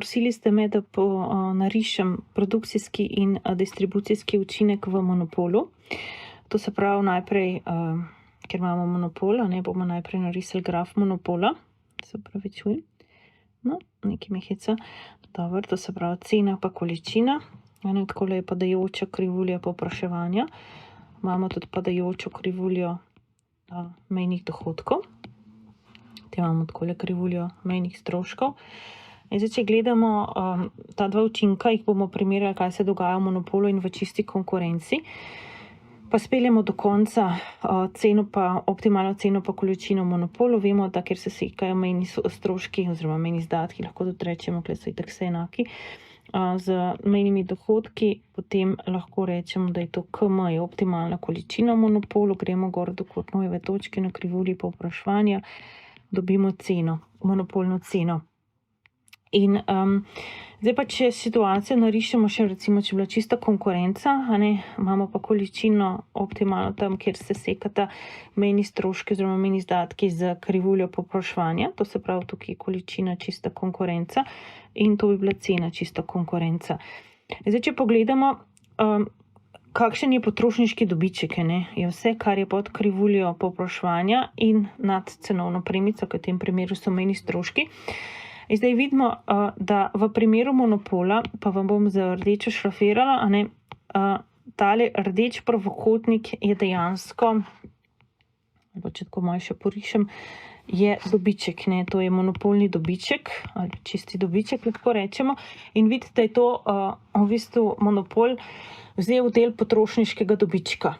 prosili ste me, da narišem produkcijski in distribucijski učinek v monopolu. To se pravi najprej, ker imamo monopol, bomo najprej narisali graf monopola. Se pravi, čujem. No, nekaj mehica. Dobro, to se pravi cena pa količina. Takole je padajoča krivulja povpraševanja. Imamo tudi padajočo krivuljo mejnih dohodkov. Te imamo takole krivuljo mejnih stroškov. In zdaj, če gledamo ta dva učinka, jih bomo primerjali, kaj se dogaja v monopolu in v čisti konkurenci, pa speljemo do konca optimalno ceno pa količino v monopolu. Vemo, da ker se sekajo mejni stroški oziroma mejni izdatki, lahko tudi rečemo, ker so itak vse enaki, z mejnimi dohodki, potem lahko rečemo, da je to KM, je optimalna količina v monopolu, gremo gor do Cournoyeve točke na krivulji povpraševanja, dobimo ceno, monopolno ceno. In zdaj pa, če situacijo narišemo še, recimo, če je bila čista konkurenca, imamo pa količino optimalno tam, kjer se sekata mejni stroški oziroma mejni izdatki z krivuljo povpraševanja, to se pravi tukaj količina čista konkurenca in to bi bila cena čista konkurenca. Zdaj, če pogledamo, kakšen je potrošniški dobiček, je vse, kar je pod krivuljo povpraševanja in nad cenovno premico, v tem primeru so mejni stroški. In zdaj vidimo, da v primeru monopola, pa vam bom z rdečo šrafirala, tale rdeč pravokotnik je dejansko, če tako malo še porišem, je dobiček, to je monopolni dobiček, ali čisti dobiček, lahko rečemo. In vidite, da je to v bistvu monopol vzel del potrošniškega dobička.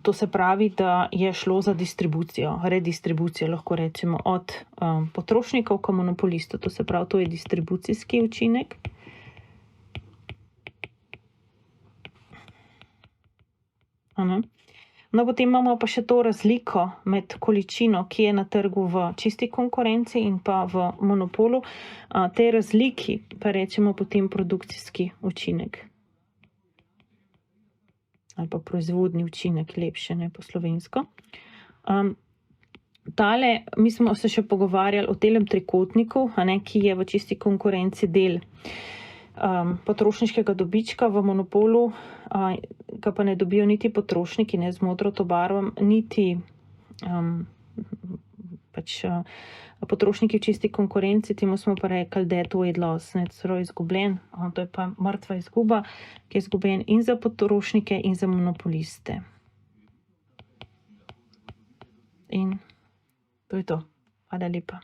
To se pravi, da je šlo za distribucijo, redistribucijo, lahko rečemo, od potrošnikov k monopolistu. To se pravi, to je distribucijski učinek. No, potem imamo pa še to razliko med količino, ki je na trgu v čisti konkurenci in pa v monopolu. Tej razliki pa rečemo potem produkcijski učinek. Ali pa proizvodni učinek, lepše, po slovensko. Tale, mi smo se še pogovarjali o telem trikotniku, ki je v čisti konkurenci del potrošniškega dobička, v monopolu, ga pa ne dobijo niti potrošniki, z modro to barvo, niti potrošniki v čisti konkurenci, temu smo pa rekli dead weight loss, celo izgubljen, to je pa mrtva izguba, ki je izgubljen in za potrošnike in za monopoliste. In to je to. Hvala lepa.